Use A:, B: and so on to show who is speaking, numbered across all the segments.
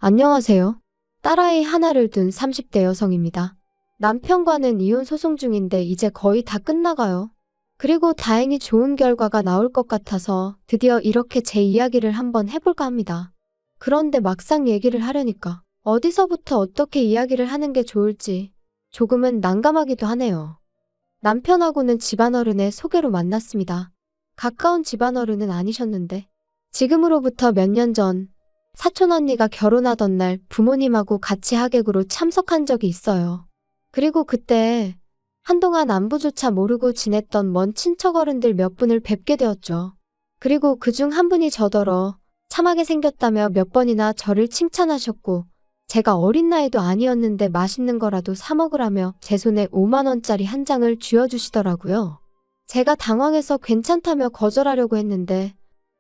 A: 안녕하세요. 딸아이 하나를 둔 30대 여성입니다. 남편과는 이혼 소송 중인데 이제 거의 다 끝나가요. 그리고 다행히 좋은 결과가 나올 것 같아서 드디어 이렇게 제 이야기를 한번 해볼까 합니다. 그런데 막상 얘기를 하려니까 어디서부터 어떻게 이야기를 하는 게 좋을지 조금은 난감하기도 하네요. 남편하고는 집안어른의 소개로 만났습니다. 가까운 집안어른은 아니셨는데 지금으로부터 몇 년 전 사촌언니가 결혼하던 날 부모님하고 같이 하객으로 참석한 적이 있어요. 그리고 그때 한동안 안부조차 모르고 지냈던 먼 친척 어른들 몇 분을 뵙게 되었죠. 그리고 그중 한 분이 저더러 참하게 생겼다며 몇 번이나 저를 칭찬하셨고 제가 어린 나이도 아니었는데 맛있는 거라도 사 먹으라며 제 손에 5만 원짜리 한 장을 쥐어주시더라고요. 제가 당황해서 괜찮다며 거절하려고 했는데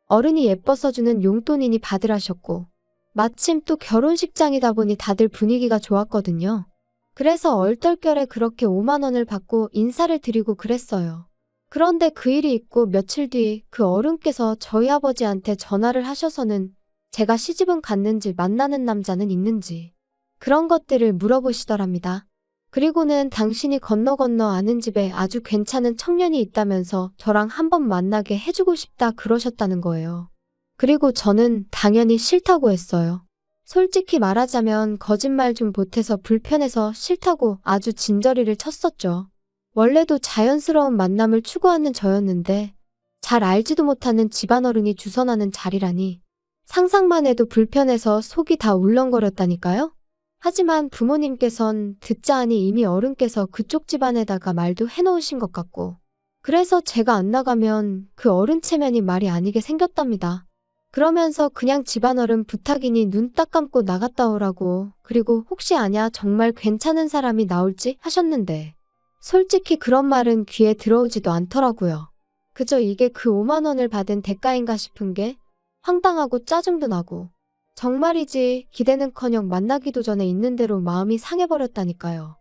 A: 어른이 예뻐서 주는 용돈이니 받으라셨고 마침 또 결혼식장이다 보니 다들 분위기가 좋았거든요. 그래서 얼떨결에 그렇게 5만 원을 받고 인사를 드리고 그랬어요. 그런데 그 일이 있고 며칠 뒤 그 어른께서 저희 아버지한테 전화를 하셔서는 제가 시집은 갔는지 만나는 남자는 있는지 그런 것들을 물어보시더랍니다. 그리고는 당신이 건너 아는 집에 아주 괜찮은 청년이 있다면서 저랑 한번 만나게 해주고 싶다 그러셨다는 거예요. 그리고 저는 당연히 싫다고 했어요. 솔직히 말하자면 거짓말 좀 보태서 불편해서 싫다고 아주 진저리를 쳤었죠. 원래도 자연스러운 만남을 추구하는 저였는데 잘 알지도 못하는 집안어른이 주선하는 자리라니 상상만 해도 불편해서 속이 다 울렁거렸다니까요. 하지만 부모님께선 듣자 하니 이미 어른께서 그쪽 집안에다가 말도 해놓으신 것 같고 그래서 제가 안 나가면 그 어른 체면이 말이 아니게 생겼답니다. 그러면서 그냥 집안어른 부탁이니 눈 딱 감고 나갔다 오라고 그리고 혹시 아냐 정말 괜찮은 사람이 나올지 하셨는데 솔직히 그런 말은 귀에 들어오지도 않더라고요. 그저 이게 그 5만 원을 받은 대가인가 싶은 게 황당하고 짜증도 나고 정말이지 기대는커녕 만나기도 전에 있는 대로 마음이 상해버렸다니까요.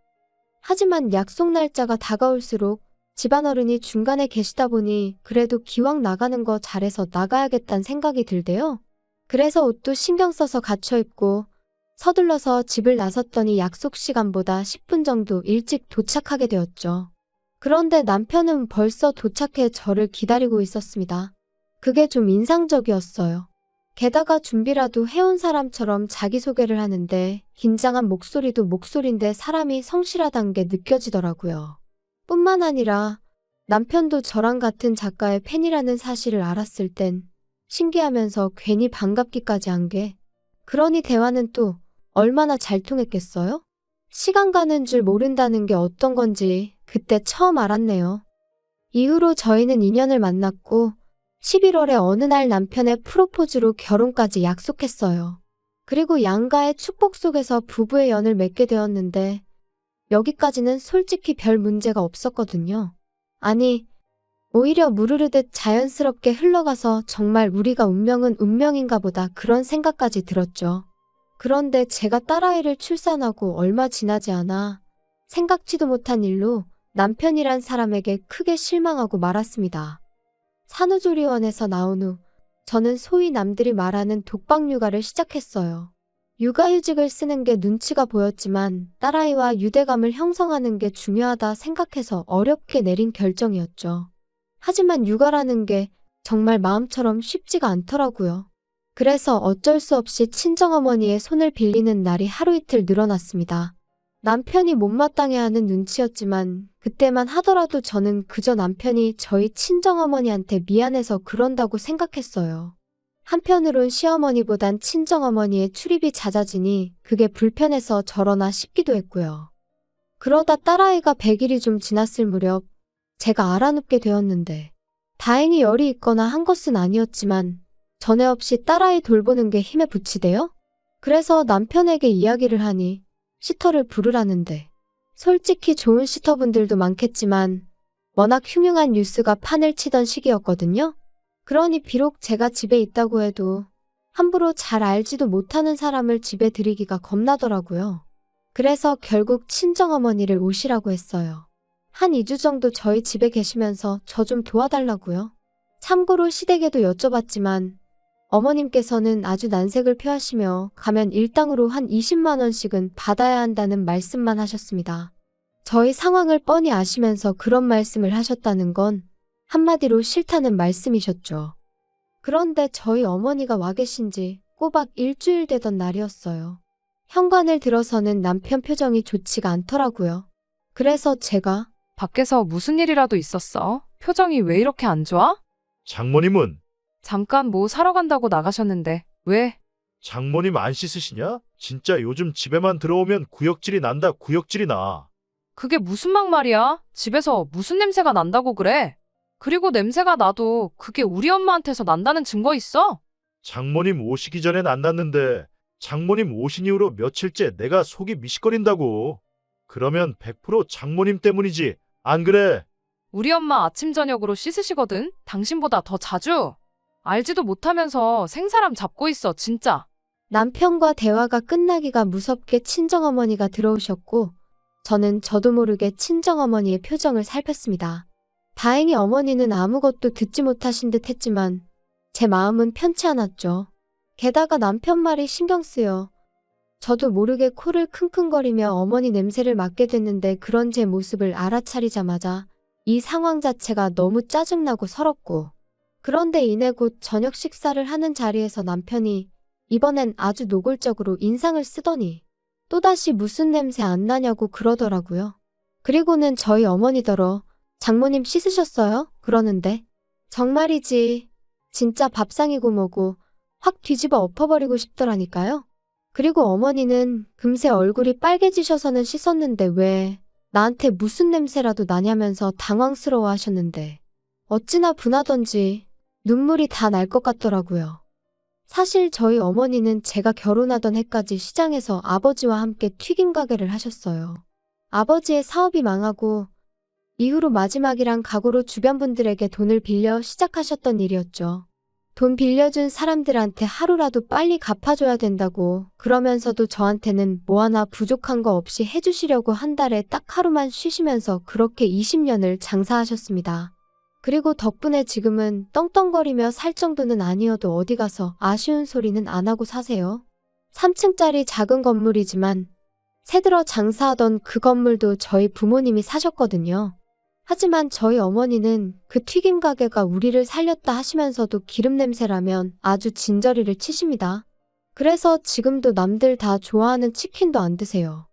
A: 하지만 약속 날짜가 다가올수록 집안어른이 중간에 계시다 보니 그래도 기왕 나가는 거 잘해서 나가야겠다는 생각이 들대요. 그래서 옷도 신경 써서 갖춰 입고 서둘러서 집을 나섰더니 약속 시간보다 10분 정도 일찍 도착하게 되었죠. 그런데 남편은 벌써 도착해 저를 기다리고 있었습니다. 그게 좀 인상적이었어요. 게다가 준비라도 해온 사람처럼 자기소개를 하는데 긴장한 목소리도 목소리인데 사람이 성실하단 게 느껴지더라고요. 뿐만 아니라 남편도 저랑 같은 작가의 팬이라는 사실을 알았을 땐 신기하면서 괜히 반갑기까지 한 게 그러니 대화는 또 얼마나 잘 통했겠어요? 시간 가는 줄 모른다는 게 어떤 건지 그때 처음 알았네요. 이후로 저희는 인연을 만났고 11월에 어느 날 남편의 프로포즈로 결혼까지 약속했어요. 그리고 양가의 축복 속에서 부부의 연을 맺게 되었는데 여기까지는 솔직히 별 문제가 없었거든요. 아니, 오히려 무르르듯 자연스럽게 흘러가서 정말 우리가 운명은 운명인가 보다 그런 생각까지 들었죠. 그런데 제가 딸아이를 출산하고 얼마 지나지 않아 생각지도 못한 일로 남편이란 사람에게 크게 실망하고 말았습니다. 산후조리원에서 나온 후 저는 소위 남들이 말하는 독박 육아를 시작했어요. 육아휴직을 쓰는 게 눈치가 보였지만 딸아이와 유대감을 형성하는 게 중요하다 생각해서 어렵게 내린 결정이었죠. 하지만 육아라는 게 정말 마음처럼 쉽지가 않더라고요. 그래서 어쩔 수 없이 친정어머니의 손을 빌리는 날이 하루 이틀 늘어났습니다. 남편이 못마땅해하는 눈치였지만 그때만 하더라도 저는 그저 남편이 저희 친정어머니한테 미안해서 그런다고 생각했어요. 한편으론 시어머니보단 친정어머니의 출입이 잦아지니 그게 불편해서 저러나 싶기도 했고요. 그러다 딸아이가 100일이 좀 지났을 무렵 제가 알아눕게 되었는데 다행히 열이 있거나 한 것은 아니었지만 전에 없이 딸아이 돌보는 게 힘에 부치대요? 그래서 남편에게 이야기를 하니 시터를 부르라는데 솔직히 좋은 시터분들도 많겠지만 워낙 흉흉한 뉴스가 판을 치던 시기였거든요. 그러니 비록 제가 집에 있다고 해도 함부로 잘 알지도 못하는 사람을 집에 들이기가 겁나더라고요. 그래서 결국 친정어머니를 오시라고 했어요. 한 2주 정도 저희 집에 계시면서 저 좀 도와달라고요. 참고로 시댁에도 여쭤봤지만 어머님께서는 아주 난색을 표하시며 가면 일당으로 한 20만 원씩은 받아야 한다는 말씀만 하셨습니다. 저희 상황을 뻔히 아시면서 그런 말씀을 하셨다는 건 한마디로 싫다는 말씀이셨죠. 그런데 저희 어머니가 와 계신 지 꼬박 일주일 되던 날이었어요. 현관을 들어서는 남편 표정이 좋지가 않더라고요. 그래서 제가
B: 밖에서 무슨 일이라도 있었어? 표정이 왜 이렇게 안 좋아?
C: 장모님은?
B: 잠깐 뭐 사러 간다고 나가셨는데 왜?
C: 장모님 안 씻으시냐? 진짜 요즘 집에만 들어오면 구역질이 난다, 구역질이 나.
B: 그게 무슨 막말이야? 집에서 무슨 냄새가 난다고 그래? 그리고 냄새가 나도 그게 우리 엄마한테서 난다는 증거 있어?
C: 장모님 오시기 전엔 안 났는데 장모님 오신 이후로 며칠째 내가 속이 미식거린다고. 그러면 100% 장모님 때문이지, 안 그래?
B: 우리 엄마 아침 저녁으로 씻으시거든? 당신보다 더 자주? 알지도 못하면서 생사람 잡고 있어, 진짜.
A: 남편과 대화가 끝나기가 무섭게 친정어머니가 들어오셨고 저는 저도 모르게 친정어머니의 표정을 살폈습니다. 다행히 어머니는 아무것도 듣지 못하신 듯 했지만 제 마음은 편치 않았죠. 게다가 남편 말이 신경 쓰여 저도 모르게 코를 킁킁거리며 어머니 냄새를 맡게 됐는데 그런 제 모습을 알아차리자마자 이 상황 자체가 너무 짜증나고 서럽고 그런데 이내 곧 저녁 식사를 하는 자리에서 남편이 이번엔 아주 노골적으로 인상을 쓰더니 또다시 무슨 냄새 안 나냐고 그러더라고요. 그리고는 저희 어머니더러 장모님 씻으셨어요? 그러는데 정말이지 진짜 밥상이고 뭐고 확 뒤집어 엎어버리고 싶더라니까요. 그리고 어머니는 금세 얼굴이 빨개지셔서는 씻었는데 왜 나한테 무슨 냄새라도 나냐면서 당황스러워 하셨는데 어찌나 분하던지 눈물이 다 날 것 같더라고요. 사실 저희 어머니는 제가 결혼하던 해까지 시장에서 아버지와 함께 튀김 가게를 하셨어요. 아버지의 사업이 망하고 이후로 마지막이란 각오로 주변 분들에게 돈을 빌려 시작하셨던 일이었죠. 돈 빌려준 사람들한테 하루라도 빨리 갚아줘야 된다고 그러면서도 저한테는 뭐 하나 부족한 거 없이 해주시려고 한 달에 딱 하루만 쉬시면서 그렇게 20년을 장사하셨습니다. 그리고 덕분에 지금은 떵떵거리며 살 정도는 아니어도 어디 가서 아쉬운 소리는 안 하고 사세요. 3층짜리 작은 건물이지만 새들어 장사하던 그 건물도 저희 부모님이 사셨거든요. 하지만 저희 어머니는 그 튀김 가게가 우리를 살렸다 하시면서도 기름 냄새라면 아주 진저리를 치십니다. 그래서 지금도 남들 다 좋아하는 치킨도 안 드세요.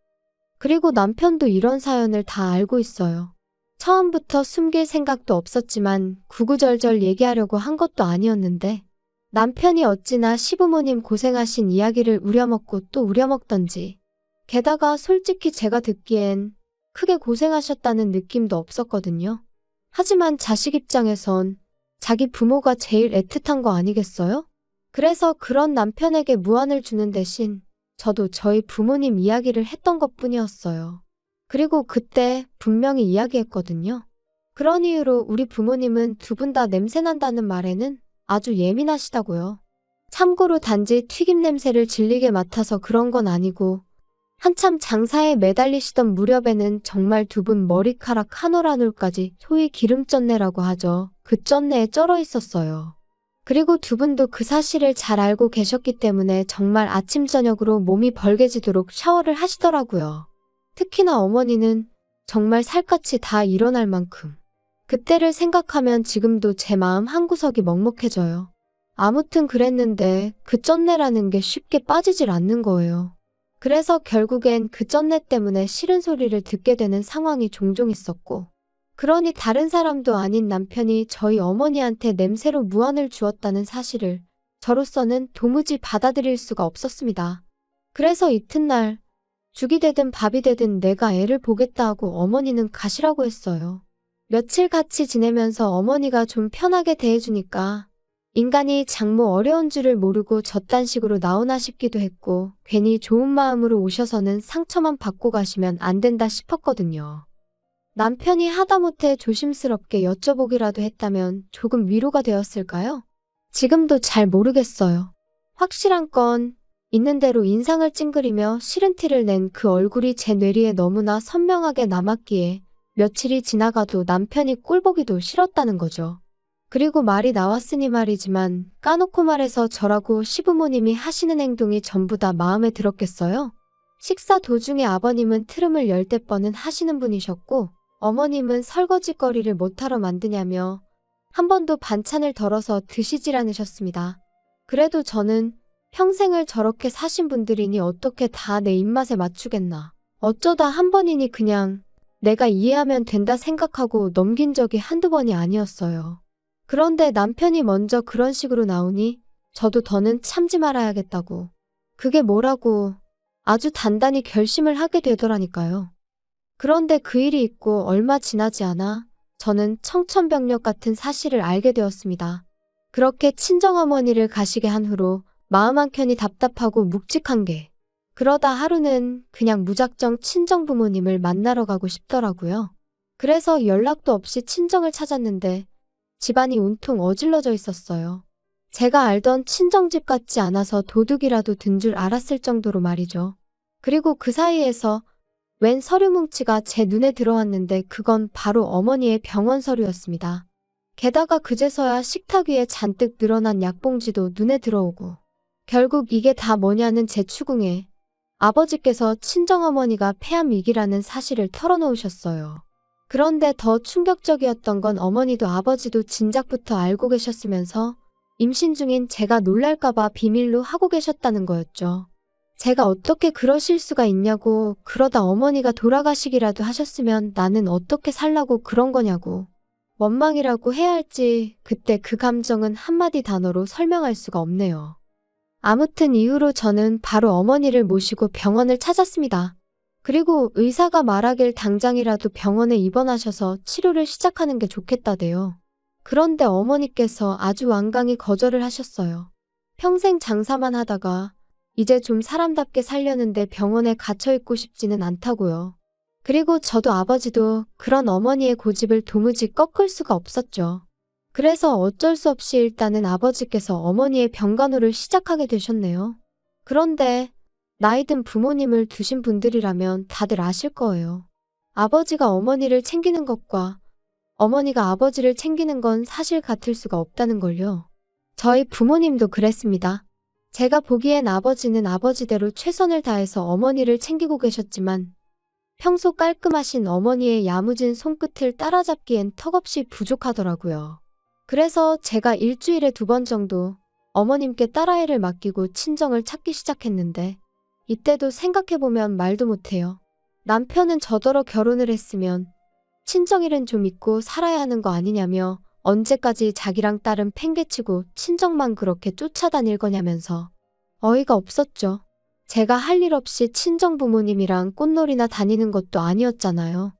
A: 그리고 남편도 이런 사연을 다 알고 있어요. 처음부터 숨길 생각도 없었지만 구구절절 얘기하려고 한 것도 아니었는데 남편이 어찌나 시부모님 고생하신 이야기를 우려먹고 또 우려먹던지 게다가 솔직히 제가 듣기엔 크게 고생하셨다는 느낌도 없었거든요. 하지만 자식 입장에선 자기 부모가 제일 애틋한 거 아니겠어요? 그래서 그런 남편에게 무안을 주는 대신 저도 저희 부모님 이야기를 했던 것뿐이었어요. 그리고 그때 분명히 이야기했거든요. 그런 이유로 우리 부모님은 두 분 다 냄새난다는 말에는 아주 예민하시다고요. 참고로 단지 튀김 냄새를 질리게 맡아서 그런 건 아니고 한참 장사에 매달리시던 무렵에는 정말 두 분 머리카락 한 올 한 올까지 소위 기름쩐내라고 하죠. 그 쩐내에 쩔어 있었어요. 그리고 두 분도 그 사실을 잘 알고 계셨기 때문에 정말 아침 저녁으로 몸이 벌게지도록 샤워를 하시더라고요. 특히나 어머니는 정말 살갗이 다 일어날 만큼. 그때를 생각하면 지금도 제 마음 한구석이 먹먹해져요. 아무튼 그랬는데 그 쩐내라는 게 쉽게 빠지질 않는 거예요. 그래서 결국엔 그 쩐내 때문에 싫은 소리를 듣게 되는 상황이 종종 있었고 그러니 다른 사람도 아닌 남편이 저희 어머니한테 냄새로 무안을 주었다는 사실을 저로서는 도무지 받아들일 수가 없었습니다. 그래서 이튿날 죽이 되든 밥이 되든 내가 애를 보겠다 하고 어머니는 가시라고 했어요. 며칠 같이 지내면서 어머니가 좀 편하게 대해주니까 인간이 장모 어려운 줄을 모르고 저딴 식으로 나오나 싶기도 했고 괜히 좋은 마음으로 오셔서는 상처만 받고 가시면 안 된다 싶었거든요. 남편이 하다못해 조심스럽게 여쭤보기라도 했다면 조금 위로가 되었을까요? 지금도 잘 모르겠어요. 확실한 건 있는 대로 인상을 찡그리며 싫은 티를 낸 그 얼굴이 제 뇌리에 너무나 선명하게 남았기에 며칠이 지나가도 남편이 꼴보기도 싫었다는 거죠. 그리고 말이 나왔으니 말이지만 까놓고 말해서 저라고 시부모님이 하시는 행동이 전부 다 마음에 들었겠어요? 식사 도중에 아버님은 트름을 열댓 번은 하시는 분이셨고 어머님은 설거지거리를 못하러 만드냐며 한 번도 반찬을 덜어서 드시질 않으셨습니다. 그래도 저는 평생을 저렇게 사신 분들이니 어떻게 다 내 입맛에 맞추겠나. 어쩌다 한 번이니 그냥 내가 이해하면 된다 생각하고 넘긴 적이 한두 번이 아니었어요. 그런데 남편이 먼저 그런 식으로 나오니 저도 더는 참지 말아야겠다고. 그게 뭐라고 아주 단단히 결심을 하게 되더라니까요. 그런데 그 일이 있고 얼마 지나지 않아 저는 청천벽력 같은 사실을 알게 되었습니다. 그렇게 친정어머니를 가시게 한 후로 마음 한켠이 답답하고 묵직한 게 그러다 하루는 그냥 무작정 친정부모님을 만나러 가고 싶더라고요. 그래서 연락도 없이 친정을 찾았는데 집안이 온통 어질러져 있었어요. 제가 알던 친정집 같지 않아서 도둑이라도 든 줄 알았을 정도로 말이죠. 그리고 그 사이에서 웬 서류 뭉치가 제 눈에 들어왔는데 그건 바로 어머니의 병원 서류였습니다. 게다가 그제서야 식탁 위에 잔뜩 늘어난 약봉지도 눈에 들어오고 결국 이게 다 뭐냐는 제 추궁에 아버지께서 친정어머니가 폐암 위기라는 사실을 털어놓으셨어요. 그런데 더 충격적이었던 건 어머니도 아버지도 진작부터 알고 계셨으면서 임신 중인 제가 놀랄까봐 비밀로 하고 계셨다는 거였죠. 제가 어떻게 그러실 수가 있냐고, 그러다 어머니가 돌아가시기라도 하셨으면 나는 어떻게 살라고 그런 거냐고. 원망이라고 해야 할지 그때 그 감정은 한마디 단어로 설명할 수가 없네요. 아무튼 이후로 저는 바로 어머니를 모시고 병원을 찾았습니다. 그리고 의사가 말하길 당장이라도 병원에 입원하셔서 치료를 시작하는 게 좋겠다대요. 그런데 어머니께서 아주 완강히 거절을 하셨어요. 평생 장사만 하다가 이제 좀 사람답게 살려는데 병원에 갇혀있고 싶지는 않다고요. 그리고 저도 아버지도 그런 어머니의 고집을 도무지 꺾을 수가 없었죠. 그래서 어쩔 수 없이 일단은 아버지께서 어머니의 병간호를 시작하게 되셨네요. 그런데 나이 든 부모님을 두신 분들이라면 다들 아실 거예요. 아버지가 어머니를 챙기는 것과 어머니가 아버지를 챙기는 건 사실 같을 수가 없다는 걸요. 저희 부모님도 그랬습니다. 제가 보기엔 아버지는 아버지대로 최선을 다해서 어머니를 챙기고 계셨지만 평소 깔끔하신 어머니의 야무진 손끝을 따라잡기엔 턱없이 부족하더라고요. 그래서 제가 일주일에 2번 정도 어머님께 딸아이를 맡기고 친정을 찾기 시작했는데 이때도 생각해보면 말도 못해요. 남편은 저더러 결혼을 했으면 친정일은 좀 잊고 살아야 하는 거 아니냐며 언제까지 자기랑 딸은 팽개치고 친정만 그렇게 쫓아다닐 거냐면서 어이가 없었죠. 제가 할 일 없이 친정 부모님이랑 꽃놀이나 다니는 것도 아니었잖아요.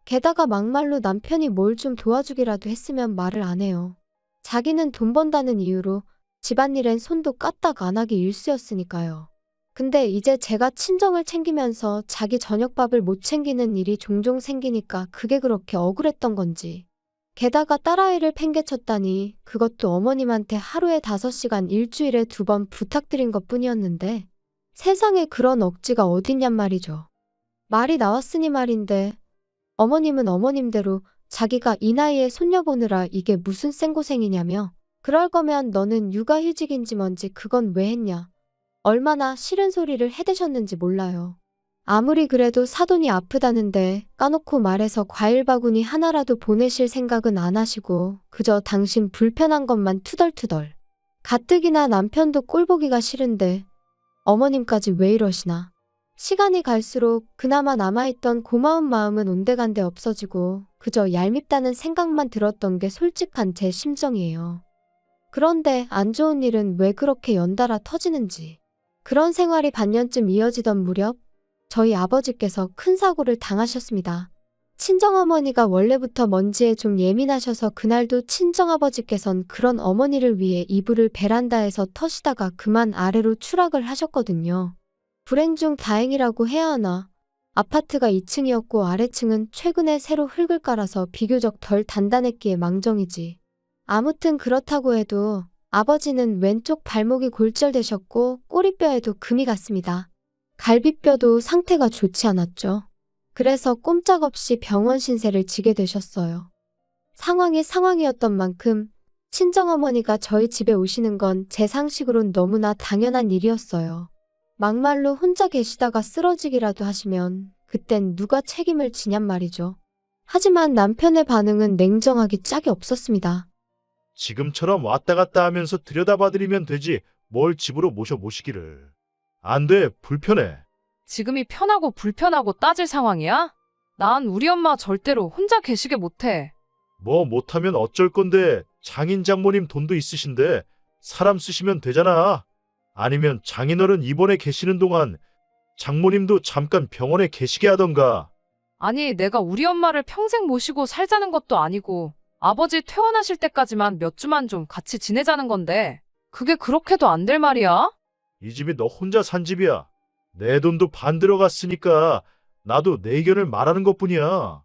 A: 게다가 막말로 남편이 뭘 좀 도와주기라도 했으면 말을 안 해요. 자기는 돈 번다는 이유로 집안일엔 손도 까딱 안 하기 일쑤였으니까요. 근데 이제 제가 친정을 챙기면서 자기 저녁밥을 못 챙기는 일이 종종 생기니까 그게 그렇게 억울했던 건지. 게다가 딸아이를 팽개쳤다니 그것도 어머님한테 하루에 5시간 일주일에 2번 부탁드린 것뿐이었는데 세상에 그런 억지가 어딨냔 말이죠. 말이 나왔으니 말인데 어머님은 어머님대로 자기가 이 나이에 손녀 보느라 이게 무슨 생고생이냐며 그럴 거면 너는 육아휴직인지 뭔지 그건 왜 했냐. 얼마나 싫은 소리를 해대셨는지 몰라요. 아무리 그래도 사돈이 아프다는데 까놓고 말해서 과일 바구니 하나라도 보내실 생각은 안 하시고 그저 당신 불편한 것만 투덜투덜. 가뜩이나 남편도 꼴보기가 싫은데 어머님까지 왜 이러시나. 시간이 갈수록 그나마 남아있던 고마운 마음은 온데간데 없어지고 그저 얄밉다는 생각만 들었던 게 솔직한 제 심정이에요. 그런데 안 좋은 일은 왜 그렇게 연달아 터지는지. 그런 생활이 반년쯤 이어지던 무렵 저희 아버지께서 큰 사고를 당하셨습니다. 친정어머니가 원래부터 먼지에 좀 예민하셔서 그날도 친정아버지께선 그런 어머니를 위해 이불을 베란다에서 터시다가 그만 아래로 추락을 하셨거든요. 불행 중 다행이라고 해야 하나. 아파트가 2층이었고 아래층은 최근에 새로 흙을 깔아서 비교적 덜 단단했기에 망정이지. 아무튼 그렇다고 해도 아버지는 왼쪽 발목이 골절되셨고 꼬리뼈에도 금이 갔습니다. 갈비뼈도 상태가 좋지 않았죠. 그래서 꼼짝없이 병원 신세를 지게 되셨어요. 상황이 상황이었던 만큼 친정어머니가 저희 집에 오시는 건 제 상식으론 너무나 당연한 일이었어요. 막말로 혼자 계시다가 쓰러지기라도 하시면 그땐 누가 책임을 지냔 말이죠. 하지만 남편의 반응은 냉정하기 짝이 없었습니다.
C: 지금처럼 왔다 갔다 하면서 들여다봐드리면 되지 뭘 집으로 모시기를. 안 돼, 불편해.
B: 지금이 편하고 불편하고 따질 상황이야? 난 우리 엄마 절대로 혼자 계시게 못해.
C: 뭐 못하면 어쩔 건데 장인 장모님 돈도 있으신데 사람 쓰시면 되잖아. 아니면 장인어른 입원해 계시는 동안 장모님도 잠깐 병원에 계시게 하던가.
B: 아니, 내가 우리 엄마를 평생 모시고 살자는 것도 아니고 아버지 퇴원하실 때까지만 몇 주만 좀 같이 지내자는 건데 그게 그렇게도 안 될 말이야?
C: 이 집이 너 혼자 산 집이야. 내 돈도 반 들어갔으니까 나도 내 의견을 말하는 것뿐이야.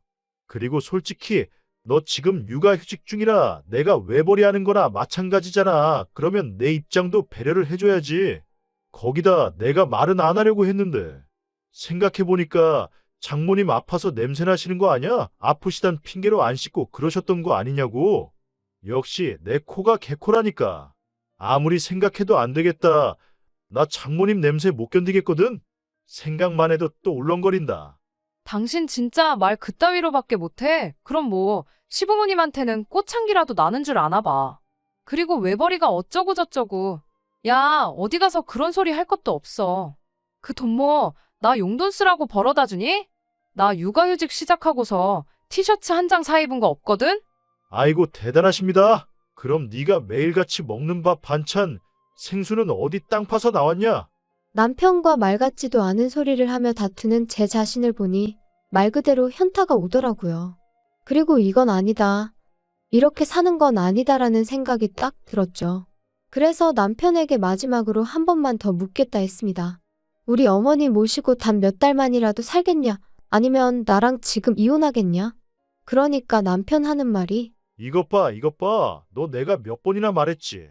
C: 그리고 솔직히 너 지금 육아휴직 중이라 내가 외벌이하는 거나 마찬가지잖아. 그러면 내 입장도 배려를 해줘야지. 거기다 내가 말은 안 하려고 했는데. 생각해보니까 장모님 아파서 냄새 나시는 거 아니야? 아프시단 핑계로 안 씻고 그러셨던 거 아니냐고. 역시 내 코가 개코라니까. 아무리 생각해도 안 되겠다. 나 장모님 냄새 못 견디겠거든? 생각만 해도 또 울렁거린다.
B: 당신 진짜 말 그따위로밖에 못해. 그럼 뭐 시부모님한테는 꽃향기라도 나는 줄 아나 봐. 그리고 외벌이가 어쩌고 저쩌고. 야, 어디 가서 그런 소리 할 것도 없어. 그 돈 뭐 나 용돈 쓰라고 벌어다 주니? 나 육아휴직 시작하고서 티셔츠 한 장 사 입은 거 없거든?
C: 아이고 대단하십니다. 그럼 네가 매일같이 먹는 밥 반찬 생수는 어디 땅 파서 나왔냐?
A: 남편과 말 같지도 않은 소리를 하며 다투는 제 자신을 보니 말 그대로 현타가 오더라고요. 그리고 이건 아니다. 이렇게 사는 건 아니다라는 생각이 딱 들었죠. 그래서 남편에게 마지막으로 한 번만 더 묻겠다 했습니다. 우리 어머니 모시고 단 몇 달만이라도 살겠냐? 아니면 나랑 지금 이혼하겠냐? 그러니까 남편 하는 말이
C: 이것 봐, 이것 봐. 너 내가 몇 번이나 말했지.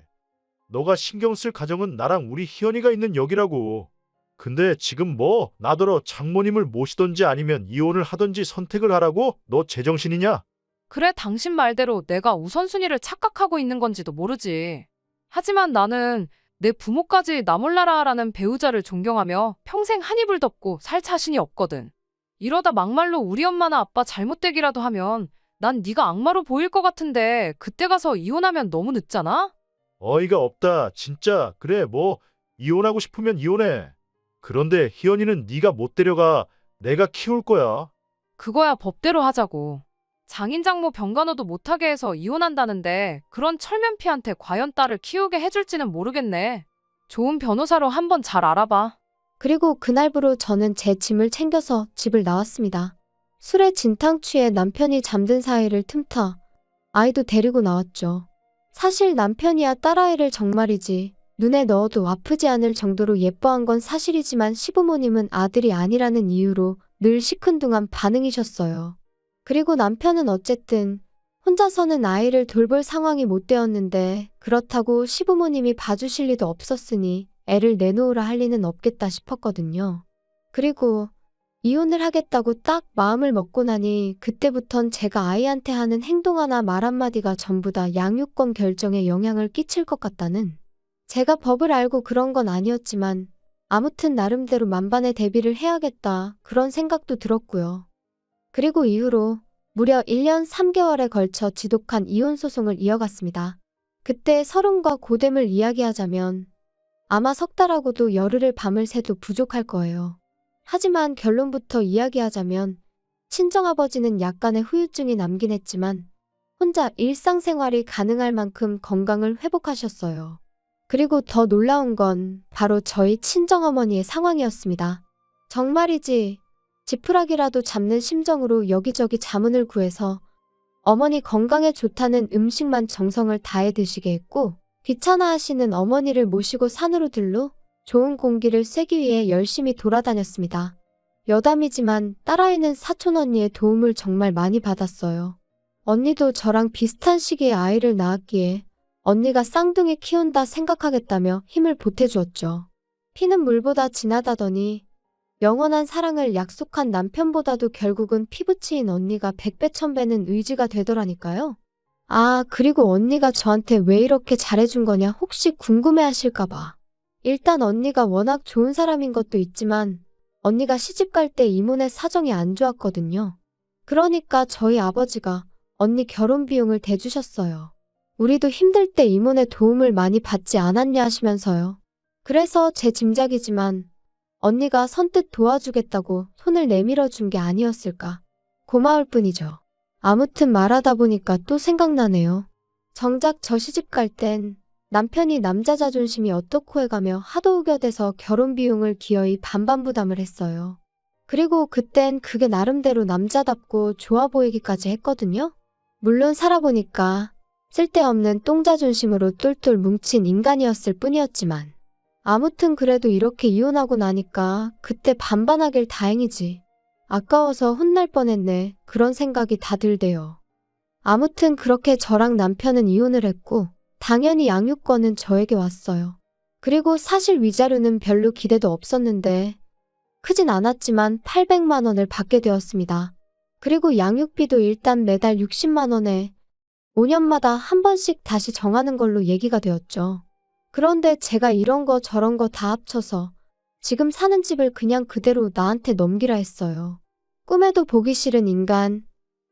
C: 너가 신경 쓸 가정은 나랑 우리 희연이가 있는 여기라고. 근데 지금 뭐 나더러 장모님을 모시던지 아니면 이혼을 하던지 선택을 하라고? 너 제정신이냐?
B: 그래, 당신 말대로 내가 우선순위를 착각하고 있는 건지도 모르지. 하지만 나는 내 부모까지 나 몰라라 하라는 배우자를 존경하며 평생 한 이불 덮고 살 자신이 없거든. 이러다 막말로 우리 엄마나 아빠 잘못되기라도 하면 난 네가 악마로 보일 것 같은데 그때 가서 이혼하면 너무 늦잖아?
C: 어이가 없다. 진짜. 그래 뭐 이혼하고 싶으면 이혼해. 그런데 희연이는 네가 못 데려가. 내가 키울 거야.
B: 그거야 법대로 하자고. 장인장모 병간호도 못하게 해서 이혼한다는데 그런 철면피한테 과연 딸을 키우게 해줄지는 모르겠네. 좋은 변호사로 한번 잘 알아봐.
A: 그리고 그날부로 저는 제 짐을 챙겨서 집을 나왔습니다. 술에 진탕 취해 남편이 잠든 사이를 틈타 아이도 데리고 나왔죠. 사실 남편이야 딸아이를 정말이지 눈에 넣어도 아프지 않을 정도로 예뻐한 건 사실이지만 시부모님은 아들이 아니라는 이유로 늘 시큰둥한 반응이셨어요. 그리고 남편은 어쨌든 혼자서는 아이를 돌볼 상황이 못 되었는데 그렇다고 시부모님이 봐주실 리도 없었으니 애를 내놓으라 할 리는 없겠다 싶었거든요. 그리고 이혼을 하겠다고 딱 마음을 먹고 나니 그때부턴 제가 아이한테 하는 행동 하나 말 한마디가 전부 다 양육권 결정에 영향을 끼칠 것 같다는 제가 법을 알고 그런 건 아니었지만 아무튼 나름대로 만반의 대비를 해야겠다 그런 생각도 들었고요. 그리고 이후로 무려 1년 3개월에 걸쳐 지독한 이혼 소송을 이어갔습니다. 그때 서름과 고됨을 이야기하자면 아마 석 달하고도 열흘을 밤을 새도 부족할 거예요. 하지만 결론부터 이야기하자면 친정아버지는 약간의 후유증이 남긴 했지만 혼자 일상생활이 가능할 만큼 건강을 회복하셨어요. 그리고 더 놀라운 건 바로 저희 친정어머니의 상황이었습니다. 정말이지 지푸라기라도 잡는 심정으로 여기저기 자문을 구해서 어머니 건강에 좋다는 음식만 정성을 다해 드시게 했고 귀찮아하시는 어머니를 모시고 산으로 들러 좋은 공기를 쐬기 위해 열심히 돌아다녔습니다. 여담이지만 딸아이는 사촌 언니의 도움을 정말 많이 받았어요. 언니도 저랑 비슷한 시기에 아이를 낳았기에 언니가 쌍둥이 키운다 생각하겠다며 힘을 보태주었죠. 피는 물보다 진하다더니 영원한 사랑을 약속한 남편보다도 결국은 피부치인 언니가 100배 1000배는 의지가 되더라니까요. 아, 그리고 언니가 저한테 왜 이렇게 잘해준 거냐 혹시 궁금해 하실까봐. 일단 언니가 워낙 좋은 사람인 것도 있지만 언니가 시집 갈 때 이모네 사정이 안 좋았거든요. 그러니까 저희 아버지가 언니 결혼 비용을 대주셨어요. 우리도 힘들 때 이모네 도움을 많이 받지 않았냐 하시면서요. 그래서 제 짐작이지만 언니가 선뜻 도와주겠다고 손을 내밀어 준 게 아니었을까. 고마울 뿐이죠. 아무튼 말하다 보니까 또 생각나네요. 정작 저 시집 갈 땐 남편이 남자 자존심이 어떻고 해가며 하도 우겨대서 결혼 비용을 기어이 반반 부담을 했어요. 그리고 그땐 그게 나름대로 남자답고 좋아 보이기까지 했거든요. 물론 살아보니까 쓸데없는 똥자존심으로 똘똘 뭉친 인간이었을 뿐이었지만 아무튼 그래도 이렇게 이혼하고 나니까 그때 반반하길 다행이지. 아까워서 혼날 뻔했네. 그런 생각이 다 들대요. 아무튼 그렇게 저랑 남편은 이혼을 했고 당연히 양육권은 저에게 왔어요. 그리고 사실 위자료는 별로 기대도 없었는데 크진 않았지만 800만 원을 받게 되었습니다. 그리고 양육비도 일단 매달 60만 원에 5년마다 한 번씩 다시 정하는 걸로 얘기가 되었죠. 그런데 제가 이런 거 저런 거 다 합쳐서 지금 사는 집을 그냥 그대로 나한테 넘기라 했어요. 꿈에도 보기 싫은 인간,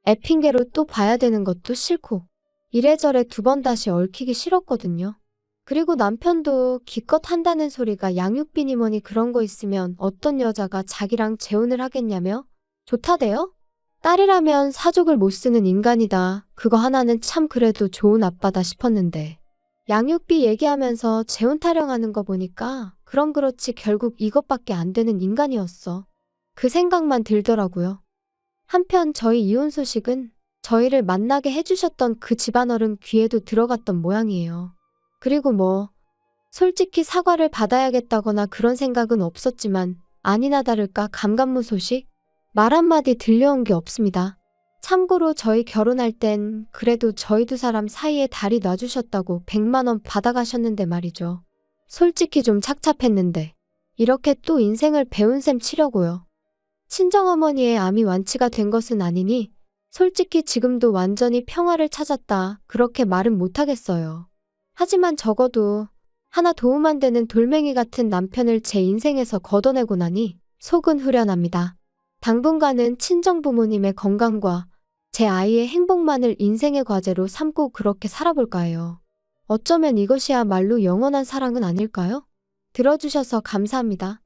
A: 애 핑계로 또 봐야 되는 것도 싫고 이래저래 두 번 다시 얽히기 싫었거든요. 그리고 남편도 기껏 한다는 소리가 양육비니 뭐니 그런 거 있으면 어떤 여자가 자기랑 재혼을 하겠냐며? 좋다대요? 딸이라면 사족을 못 쓰는 인간이다. 그거 하나는 참 그래도 좋은 아빠다 싶었는데. 양육비 얘기하면서 재혼 타령하는 거 보니까 그럼 그렇지 결국 이것밖에 안 되는 인간이었어. 그 생각만 들더라고요. 한편 저희 이혼 소식은 저희를 만나게 해주셨던 그 집안어른 귀에도 들어갔던 모양이에요. 그리고 솔직히 사과를 받아야겠다거나 그런 생각은 없었지만 아니나 다를까 감감무 소식? 말 한마디 들려온 게 없습니다. 참고로 저희 결혼할 땐 그래도 저희 두 사람 사이에 다리 놔주셨다고 100만 원 받아가셨는데 말이죠. 솔직히 좀 착잡했는데 이렇게 또 인생을 배운 셈 치려고요. 친정어머니의 암이 완치가 된 것은 아니니 솔직히 지금도 완전히 평화를 찾았다 그렇게 말은 못하겠어요. 하지만 적어도 하나 도움 안 되는 돌멩이 같은 남편을 제 인생에서 걷어내고 나니 속은 후련합니다. 당분간은 친정부모님의 건강과 제 아이의 행복만을 인생의 과제로 삼고 그렇게 살아볼까 해요. 어쩌면 이것이야말로 영원한 사랑은 아닐까요? 들어주셔서 감사합니다.